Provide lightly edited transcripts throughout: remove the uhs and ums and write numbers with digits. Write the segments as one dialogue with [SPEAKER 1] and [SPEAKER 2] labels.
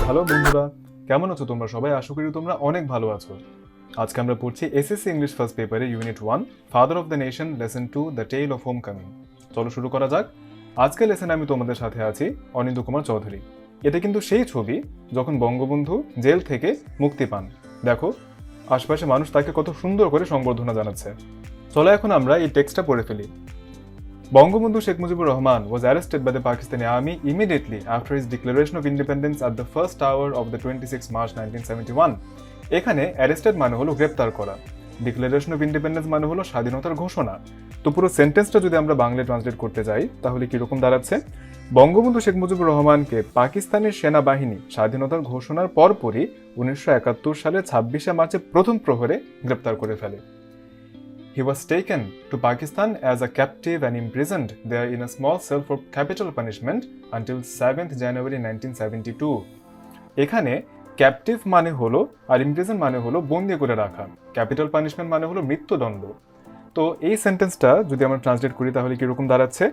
[SPEAKER 1] Hello বন্ধুরা, কেমন আছো তোমরা সবাই? আশা করি তোমরা অনেক ভালো আছো। আজকে আমরা পড়ছি এসএসসি ইংলিশ ফার্স্ট পেপারে unit 1 father of the nation lesson 2 the tale of homecoming. চলো শুরু করা যাক। আজকের লেসনে আমি তোমাদের সাথে আছি অনিন্দ্য কুমার চৌধুরী। এটা কিন্তু সেই ছবি যখন বঙ্গবন্ধু জেল থেকে মুক্তি পান। দেখো আশপাশে মানুষ তাকে কত সুন্দর করে সংবর্ধনা জানাচ্ছে। চলো এখন আমরা এই টেক্সটটা পড়ে ফেলি। Bangabandhu Sheikh Mujibur Rahman was arrested by the Pakistani army immediately after his declaration of independence at the first hour of the 26 March 1971. এখানে অ্যারেস্টেড মানে হলো গ্রেপ্তার করা, ডিক্লারেশন অফ ইন্ডিপেন্ডেন্স মানে হলো স্বাধীনতার ঘোষণা। তো পুরো সেন্টেন্সটা যদি আমরা বাংলায় ট্রান্সলেট করতে যাই তাহলে কিরকম দাঁড়াচ্ছে? বঙ্গবন্ধু শেখ মুজিবুর রহমানকে পাকিস্তানের সেনাবাহিনী স্বাধীনতার ঘোষণার পরপরই 1971 সালের 26শে মার্চে প্রথম প্রহরে গ্রেপ্তার করে ফেলে। He was taken to Pakistan as a captive and imprisoned there in a small cell for capital punishment until 7th January 1972. এখানে ক্যাপটিভ মানে হলো আর ইমপ্রিজন মানে হলো বন্দি করে রাখা, ক্যাপিটাল পানিশমেন্ট মানে হলো মৃত্যুদণ্ড। তো এই সেন্টেন্সটা যদি আমরা ট্রান্সলেট করি তাহলে কিরকম দাঁড়াচ্ছে?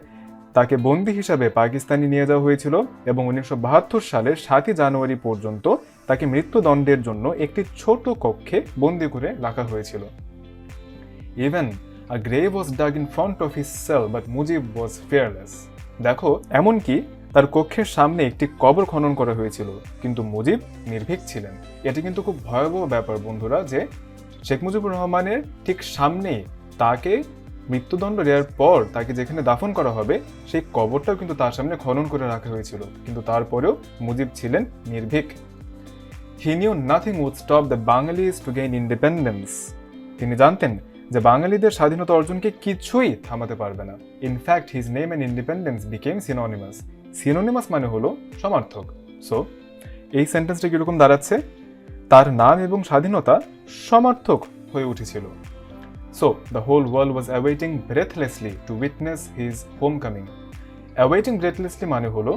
[SPEAKER 1] তাকে বন্দি হিসাবে পাকিস্তানে নিয়ে যাওয়া হয়েছিল এবং 1972 সালের 7ই জানুয়ারি পর্যন্ত তাকে মৃত্যুদণ্ডের জন্য একটি ছোট কক্ষে বন্দি করে রাখা হয়েছিল। Even a grave was dug in front of his cell, but Mujib was fearless. দেখো এমনকি তার কক্ষের সামনে একটি কবর খনন করা হয়েছিল, কিন্তু মুজিব নির্ভীক ছিলেন। এটি কিন্তু খুব ভয়াবহ ব্যাপার বন্ধুরা, যে শেখ মুজিবুর রহমানের ঠিক সামনেই তাকে মৃত্যুদণ্ড দেওয়ার পর তাকে যেখানে দাফন করা হবে সেই কবরটাও কিন্তু তার সামনে খনন করে রাখা হয়েছিল, কিন্তু তারপরেও মুজিব ছিলেন নির্ভীক। He knew nothing would stop the Bengalis to gain independence. তিনি জানতেন যে বাঙালিদের স্বাধীনতা অর্জনকে কিছুই থামাতে পারবে না। In fact his name and independence became synonymous. Synonymous মানে হলো সমার্থক। সো এই সেন্টেন্সটা কিরকম দাঁড়াচ্ছে? তার নাম এবং স্বাধীনতা সমার্থক হয়ে উঠেছিল। So the whole world was awaiting breathlessly to witness his homecoming. Awaiting breathlessly মানে হলো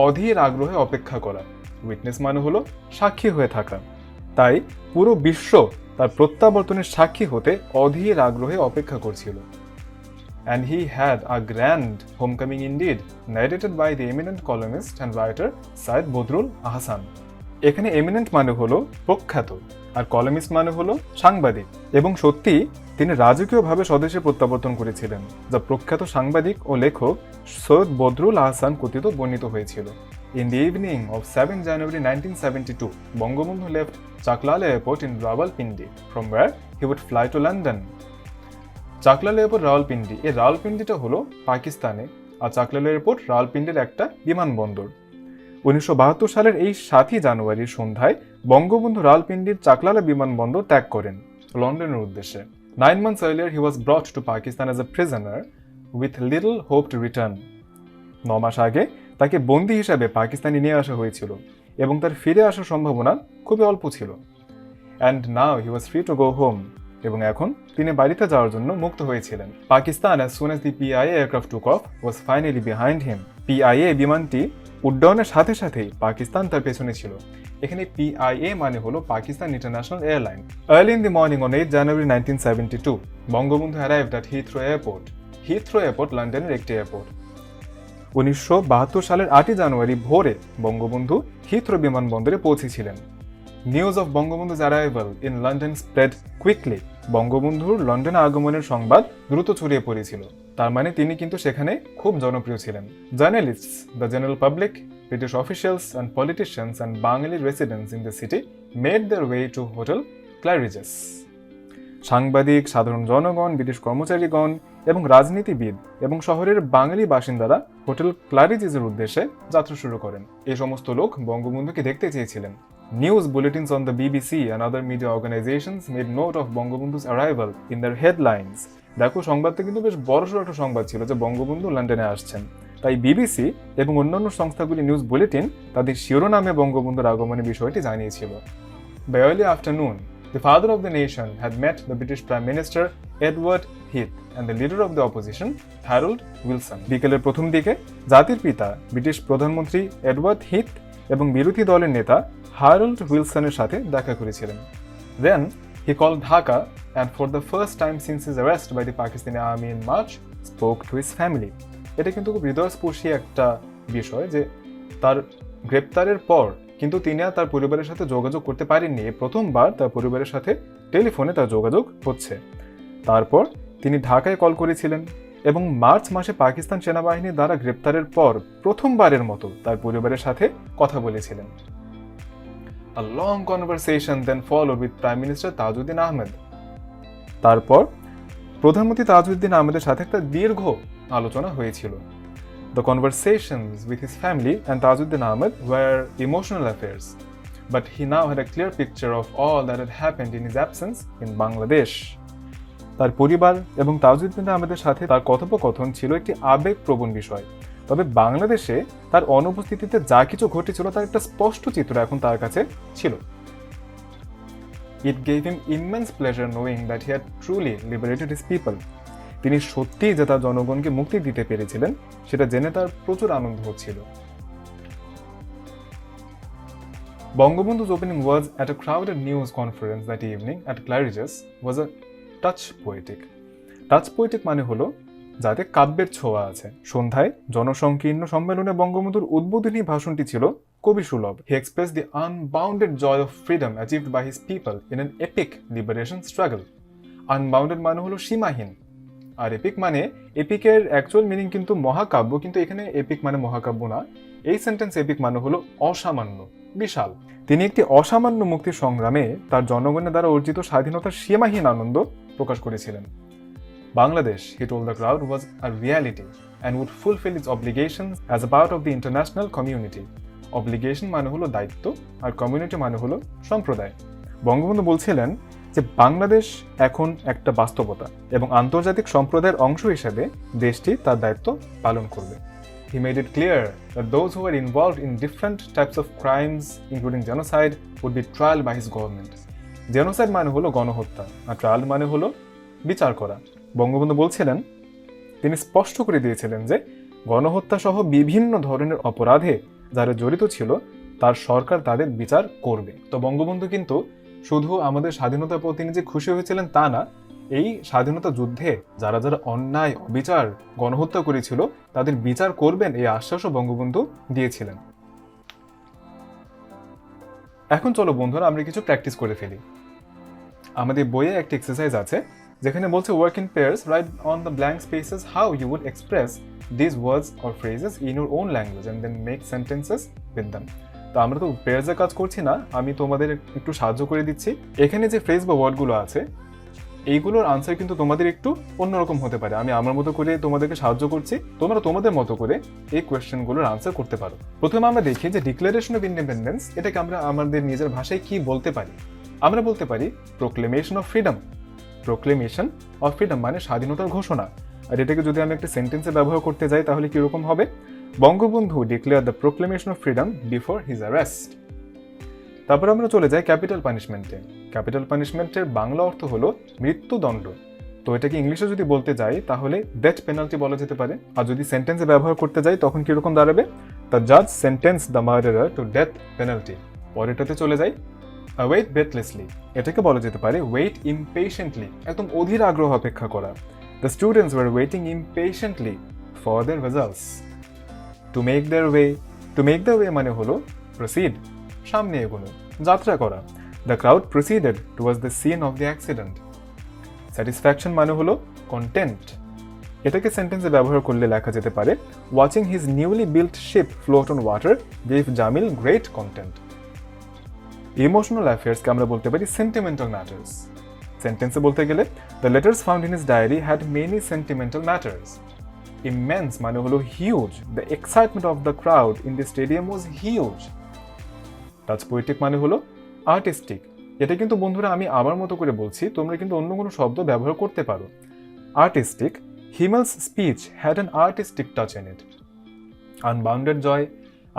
[SPEAKER 1] অধীর আগ্রহে অপেক্ষা করা, উইটনেস মানে হলো সাক্ষী হয়ে থাকা। তাই পুরো বিশ্ব তার প্রত্যাবর্তনের সাক্ষী হতে অধীর আগ্রহে অপেক্ষা করছিল। And he had a grand homecoming indeed, narrated by the eminent columnist and writer Syed Badrul Ahsan. এখানে এমিনেন্ট মানে হলো প্রখ্যাত আর কলামিস্ট মানে হলো সাংবাদিক, এবং সত্যি তিনি রাজকীয়ভাবে স্বদেশে প্রত্যাবর্তন করেছিলেন, যা প্রখ্যাত সাংবাদিক ও লেখক সৈয়দ বদরুল আহসান কর্তৃক বর্ণিত হয়েছিল। In the evening of 7 January 1972, Bangabandhu left Chaklala Airport in Rawalpindi, from where he would fly to London. Chaklala airport Rawalpindi, এই রাওয়ালপিন্ডিটা হলো পাকিস্তানে, আর চাকলালা এয়ারপোর্ট রাওয়ালপিন্ডির একটা বিমানবন্দর। 1972 সালের এই 7ই জানুয়ারির সন্ধ্যায় বঙ্গবন্ধু রাওয়ালপিন্ডির চাকলালা বিমানবন্দর ত্যাগ করেন লন্ডনের উদ্দেশ্যে। 9 months earlier he was brought to Pakistan as a prisoner with little hope to return. 9 মাস আগে তাকে বন্দী হিসাবে পাকিস্তানে নিয়ে আসা হয়েছিল এবং তার ফিরে আসার সম্ভাবনা খুবই অল্প ছিল। And now he was free to go home, এবং এখন তিনি বাড়িতে যাওয়ার জন্য মুক্ত হয়েছিলেন। Pakistan as soon as the PIA aircraft took off was finally behind him. PIA বিমানটি উড্ডয়নের সাথে সাথেই পাকিস্তান তার পেছনে ছিল। এখানে PIA মানে হলো Pakistan international airline. Early in the morning on 8 January 1972, Bangabandhu arrived at Heathrow Airport. Heathrow Airport লন্ডনের একটি এয়ারপোর্ট। 1972 সালের 8ই জানুয়ারি ভোরে বঙ্গবন্ধু হিথ্রো বিমানবন্দরে পৌঁছেছিলেন। নিউজ অফ বঙ্গবন্ধু's arrival in London spread quickly. বঙ্গবন্ধুর লন্ডনে আগমনের সংবাদ দ্রুত ছড়িয়ে পড়েছিল, তার মানে তিনি কিন্তু সেখানে খুব জনপ্রিয় ছিলেন। Journalists, the general public, British officials and politicians and Bangali residents in the city made their way to hotel Claridge's. সাংবাদিক, সাধারণ জনগণ, ব্রিটিশ কর্মচারীগণ এবং রাজনীতিবিদ এবং শহরের বাঙালি বাসিন্দারা হোটেল ক্লারিজেসের উদ্দেশ্যে যাত্রা শুরু করেন। এই সমস্ত লোক বঙ্গবন্ধুকে দেখতে চেয়েছিলেন। News bulletins on the BBC and other media organizations made note of Bangabandhu's arrival in their headlines. দেখো সংবাদটা কিন্তু বেশ বড়সড় একটা সংবাদ ছিল যে বঙ্গবন্ধু লন্ডনে আসছেন। তাই বিবিসি এবং অন্যান্য সংস্থাগুলি নিউজ বুলেটিন তাদের শিরোনামে বঙ্গবন্ধুর আগমনের বিষয়টি জানিয়েছিল। By early afternoon, the father of the nation had met the British Prime Minister Edward Heath and the leader of the opposition Harold Wilson. বিকেলের প্রথম দিকে জাতির পিতা ব্রিটিশ প্রধানমন্ত্রী এডওয়ার্ড হিথ এবং বিরোধী দলের নেতা হারল্ড উইলসনের সাথে দেখা করেছিলেন। Then he called Dhaka and for the first time since his arrest by the Pakistani army in March spoke to his family. এটা কিন্তু খুব হৃদয়স্পর্শী একটা বিষয় যে তার গ্রেপ্তারের পর কিন্তু তিনি আর তার পরিবারের সাথে যোগাযোগ করতে পারেননি। প্রথমবার তার পরিবারের সাথে টেলিফোনে তার যোগাযোগ হচ্ছে। তারপর তিনি ঢাকায় কল করেছিলেন এবং মার্চ মাসে পাকিস্তান সেনাবাহিনী দ্বারা গ্রেপ্তারের পর প্রথমবারের মতো তার পরিবারের সাথে কথা বলেছিলেন। A long conversation then followed with Prime Minister Tajuddin Ahmed. তারপর প্রধানমন্ত্রী তাজউদ্দিন আহমেদের সাথে একটা দীর্ঘ আলোচনা হয়েছিল। The conversations with his family and Tajuddin Ahmed were emotional affairs, but he now had a clear picture of all that had happened in his absence in Bangladesh. তার পরিবার এবং তাজউদ্দিন আহমেদের সাথে তার কথোপকথন ছিল একটি আবেগপ্রবণ বিষয়, তবে বাংলাদেশে তার অনুপস্থিতিতে যা কিছু ঘটেছিল তার একটা স্পষ্ট চিত্র এখন তার কাছে ছিল। It gave him immense pleasure knowing that he had truly liberated his people. তিনি সত্যিই যে তার জনগণকে মুক্তি দিতে পেরেছিলেন সেটা জেনে তার প্রচুর আনন্দ হচ্ছিল। Bangabandhu's opening words at a crowded news conference that evening at Claridge's was a touch poetic. Touch poetic মানে হলো যাতে কাব্যের ছোঁয়া আছে। সন্ধ্যায় জনসংকীর্ণ সম্মেলনে বঙ্গবন্ধুর উদ্বোধনী ভাষণটি ছিল কবি সুলভ। He expressed the unbounded joy of freedom achieved by his people in an epic liberation struggle. Unbounded মানে হলো সীমাহীন, আর এপিক মানে, এপিকের অ্যাকচুয়াল মিনিং কিন্তু মহাকাব্য, কিন্তু এখানে এপিক মানে মহাকাব্য না। এই সেন্টেন্স এপিক মানে হলো অসামান্য, বিশাল। তিনি একটি অসামান্য মুক্তি সংগ্রামে তার জনগণের দ্বারা অর্জিত স্বাধীনতার সীমাহীন আনন্দ প্রকাশ করেছিলেন। Bangladesh, he told the crowd, was a reality and would fulfill its obligations as a part of the international community. Obligation মানে হলো দায়িত্ব, আর কমিউনিটি মানে হলো সম্প্রদায়। বঙ্গবন্ধু বলছিলেন যে বাংলাদেশ এখন একটা বাস্তবতা এবং আন্তর্জাতিক সম্প্রদায়ের অংশ হিসেবে দেশটি তার দায়িত্ব পালন করবে। He made it clear that those who were involved in different types of crimes, including genocide, would be tried by his government. Genocide মানে হলো গণহত্যা, আর ট্রায়াল মানে হলো বিচার করা। বঙ্গবন্ধু বলছিলেন, তিনি স্পষ্ট করে দিয়েছিলেন যে গণহত্যা সহ বিভিন্ন ধরনের অপরাধে যারা জড়িত ছিল তার সরকার তাদের বিচার করবে। তো বঙ্গবন্ধু কিন্তু শুধু আমাদের স্বাধীনতার প্রতি তিনি যে খুশি হয়েছিলেন তা না, এই স্বাধীনতা যুদ্ধে যারা যারা অন্যায় অবিচার গণহত্যা করেছিল তাদের বিচার করবেন এই আশ্বাসও বঙ্গবন্ধু দিয়েছিলেন। এখন চলো বন্ধুরা আমরা কিছু প্র্যাকটিস করে ফেলি। আমাদের বইয়ে একটা এক্সারসাইজ আছে যেখানে বলছে work in pairs, write on the blank spaces how you would express this words or phrases in your own language and then make sentences with them. তো আমরা তো পেয়ার্সের কাজ করছি না, আমি তোমাদের একটু সাহায্য করে দিচ্ছি। এখানে যে ফ্রেজ বা ওয়ার্ডগুলো আছে এইগুলোর আনসার কিন্তু তোমাদের একটু অন্যরকম হতে পারে। আমি আমার মতো করে তোমাদেরকে সাহায্য করছি, তোমরা তোমাদের মতো করে এই কোয়েশ্চেনগুলোর আনসার করতে পারো। প্রথমে আমরা দেখি যে ডিক্লারেশন অফ ইন্ডিপেন্ডেন্স এটাকে আমরা আমাদের নিজের ভাষায় কি বলতে পারি। আমরা বলতে পারি proclamation of freedom. Proclamation of freedom মানে স্বাধীনতার ঘোষণা। আর এটাকে যদি আমি একটা সেন্টেন্সে ব্যবহার করতে যাই তাহলে কিরকম হবে? Bangabandhu declare the proclamation of freedom before his arrest. তারপর আমরা চলে যাই ক্যাপিটাল পানিশমেন্টে। ক্যাপিটাল পানিশমেন্টের বাংলা অর্থ হলো মৃত্যুদণ্ড। তো এটাকে ইংলিশে যদি বলতে যাই তাহলে ডেথ পেনাল্টি বলা যেতে পারে। আর যদি সেন্টেন্সে ব্যবহার করতে যাই তখন কিরকম দাঁড়াবে? দ্য জাজ sentence the murderer to death penalty. পরেরটাতে চলে যাই ওয়েট ব্রেথলেসলি। এটাকে বলা যেতে পারে ওয়েট ইমপেশেন্টলি, একদম অধীর আগ্রহ অপেক্ষা করা। The students were waiting impatiently for their results. To make their way, to make the way মানে হলো প্রসিড, সামনে এগোনো, যাত্রা করা। The crowd proceeded towards the scene of the accident. Satisfaction মানে হলো কন্টেন্ট। এটাকে সেন্টেন্সে ব্যবহার করলে লেখা যেতে পারে watching his newly built ship float on water gave Jamil great content. Emotional অ্যাফেয়ার্সকে আমরা বলতে পারি সেন্টিমেন্টাল ম্যাটার্স। সেন্টেন্সে বলতে গেলে the letters found in his diary had many sentimental matters. Immense মানে হলো huge. The excitement of the crowd in the stadium was huge. Touch poetic মানে হলো আর্টিস্টিক। এটা কিন্তু বন্ধুরা আমি আমার মতো করে বলছি, তোমরা কিন্তু অন্য কোনো শব্দ ব্যবহার করতে পারো। Artistic, Himel's speech had an artistic touch in it. Unbounded joy,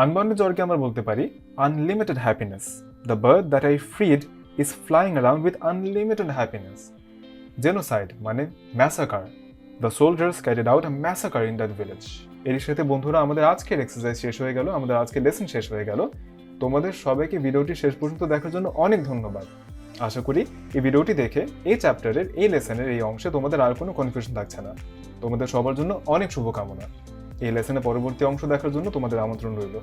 [SPEAKER 1] unbounded জয়কে আমরা বলতে পারি unlimited happiness. The bird that I freed is flying around with unlimited happiness. Genocide মানে massacre. The soldiers carried out a massacre in that village. এর সাথে বন্ধুরা আমাদের আজকের এক্সারসাইজ শেষ হয়ে গেল, আমাদের আজকের লেসন শেষ হয়ে গেল। তোমাদের সবাইকে ভিডিওটি শেষ পর্যন্ত দেখার জন্য অনেক ধন্যবাদ। আশা করি এই ভিডিওটি দেখে এই চ্যাপ্টারের এই লেসনের এই অংশে তোমাদের আর কোনো কনফিউশন থাকছে না। তোমাদের সবার জন্য অনেক শুভকামনা। এই লেসনের পরবর্তী অংশ দেখার জন্য তোমাদের আমন্ত্রণ রইল।